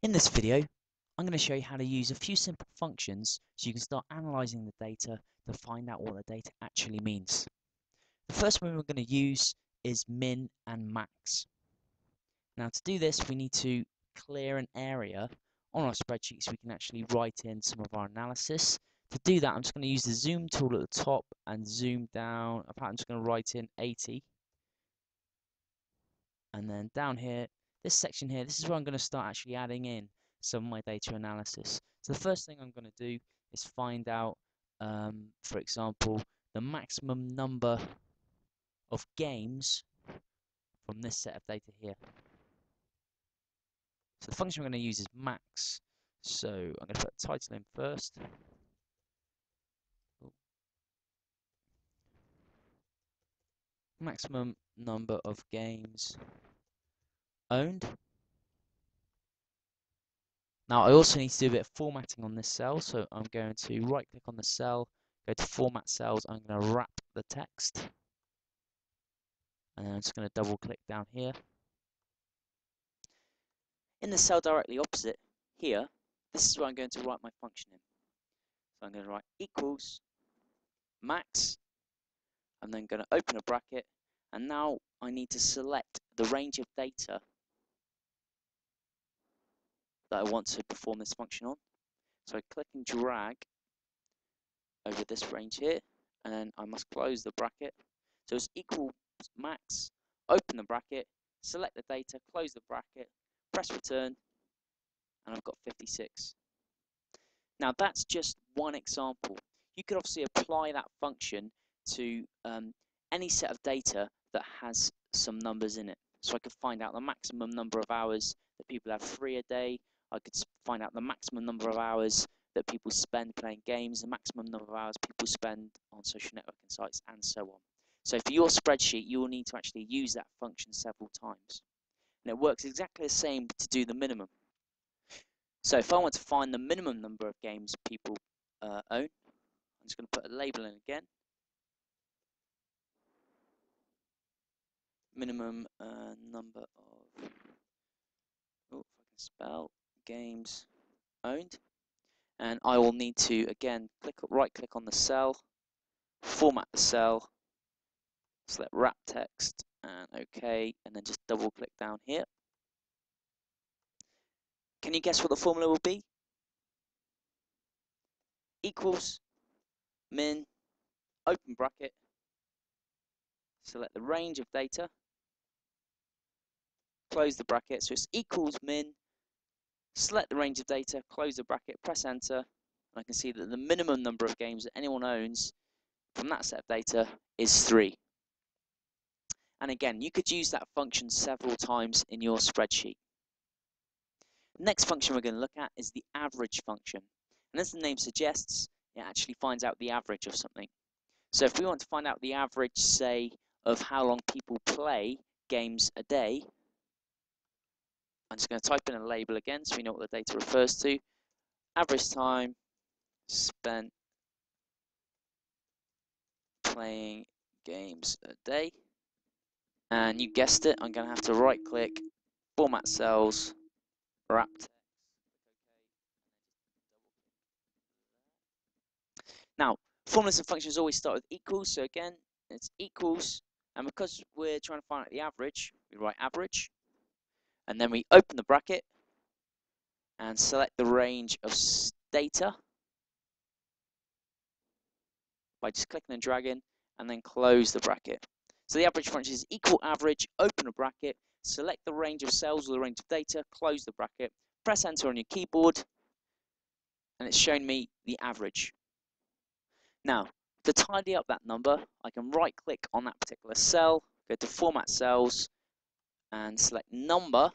In this video, I'm going to show you how to use a few simple functions so you can start analyzing the data to find out what the data actually means. The first one we're going to use is min and max. Now to do this, we need to clear an area on our spreadsheet so we can actually write in some of our analysis. To do that, I'm just going to use the zoom tool at the top and zoom down. In fact, I'm just going to write in 80. And then down here, this section here, this is where I'm going to start actually adding in some of my data analysis. So the first thing I'm going to do is find out, for example, the maximum number of games from this set of data here. So the function I'm going to use is max. So I'm going to put a title in first. Maximum number of games owned. Now I also need to do a bit of formatting on this cell, so I'm going to right click on the cell, go to format cells, I'm going to wrap the text, and then I'm just going to double click down here. In the cell directly opposite here, this is where I'm going to write my function in. So I'm going to write equals max, I'm then going to open a bracket, and now I need to select the range of data that I want to perform this function on. So I click and drag over this range here, and then I must close the bracket. So it's equals max, open the bracket, select the data, close the bracket, press return, and I've got 56. Now that's just one example. You could obviously apply that function to any set of data that has some numbers in it. So I could find out the maximum number of hours that people have free a day. I could find out the maximum number of hours that people spend playing games, the maximum number of hours people spend on social networking sites, and so on. So for your spreadsheet, you will need to actually use that function several times. And it works exactly the same to do the minimum. So if I want to find the minimum number of games people own, I'm just going to put a label in again. Minimum number of, if I can spell, games owned. And I will need to, again, right click on the cell, format the cell, select wrap text, and OK, and then just double click down here. Can you guess what the formula will be? Equals, min, open bracket, select the range of data, close the bracket, so it's equals min, select the range of data, close the bracket, press enter, and I can see that the minimum number of games that anyone owns from that set of data is 3. And again, you could use that function several times in your spreadsheet. The next function we're going to look at is the average function. And as the name suggests, it actually finds out the average of something. So if we want to find out the average, say, of how long people play games a day, I'm just going to type in a label again so we know what the data refers to. Average time spent playing games a day. And you guessed it, I'm going to have to right click, format cells, wrap text. Now, formulas and functions always start with equals, so again, it's equals, and because we're trying to find out the average, we write average, and then we open the bracket and select the range of data by just clicking and dragging, and then close the bracket. So the average function is equal average, open a bracket, select the range of cells or the range of data, close the bracket, press enter on your keyboard, and it's shown me the average. Now, to tidy up that number, I can right click on that particular cell, go to format cells, and select number,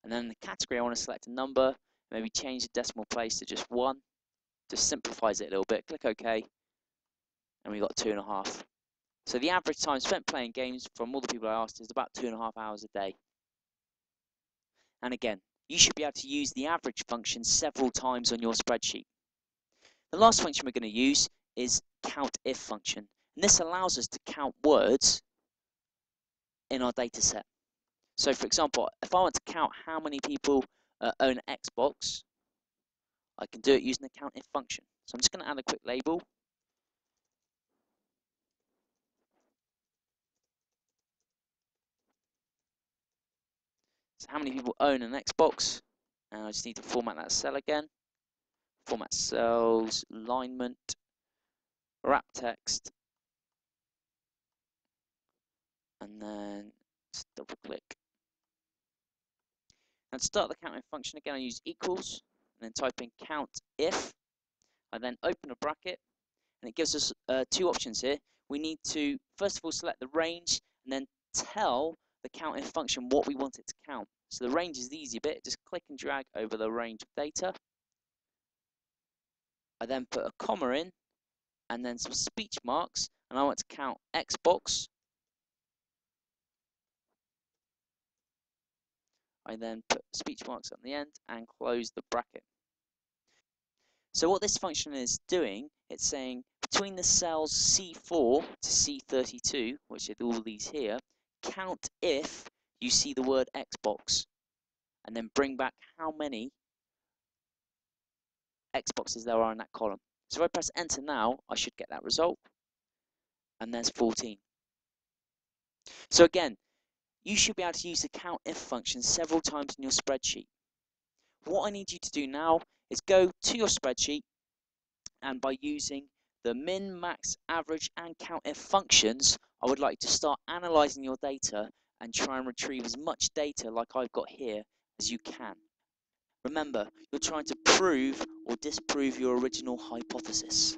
and then in the category I want to select a number, maybe change the decimal place to just 1, just simplifies it a little bit, click OK, and we got 2.5. So the average time spent playing games from all the people I asked is about 2.5 hours a day. And again, you should be able to use the average function several times on your spreadsheet. The last function we're going to use is COUNTIF function, and this allows us to count words in our data set. So for example, if I want to count how many people own X box, I can do it using the COUNTIF function. So I'm just going to add a quick label. So how many people own an Xbox? And I just need to format that cell again. Format cells, alignment, wrap text, and then just double click. And to start the COUNTIF function again, I use equals, and then type in COUNTIF. I then open a bracket, and it gives us two options here. We need to first of all select the range, and then tell the COUNTIF function what we want it to count. So the range is the easy bit. Just click and drag over the range of data. I then put a comma in, and then some speech marks, and I want to count Xbox. I then put speech marks on the end and close the bracket. So what this function is doing, it's saying between the cells C4 to C32, which are all these here, count if you see the word Xbox, and then bring back how many Xboxes there are in that column. So if I press enter now, I should get that result, and there's 14. So again, you should be able to use the COUNTIF function several times in your spreadsheet. What I need you to do now is go to your spreadsheet, and by using the min, max, average, and COUNTIF functions, I would like to start analyzing your data and try and retrieve as much data like I've got here as you can. Remember, you're trying to prove or disprove your original hypothesis.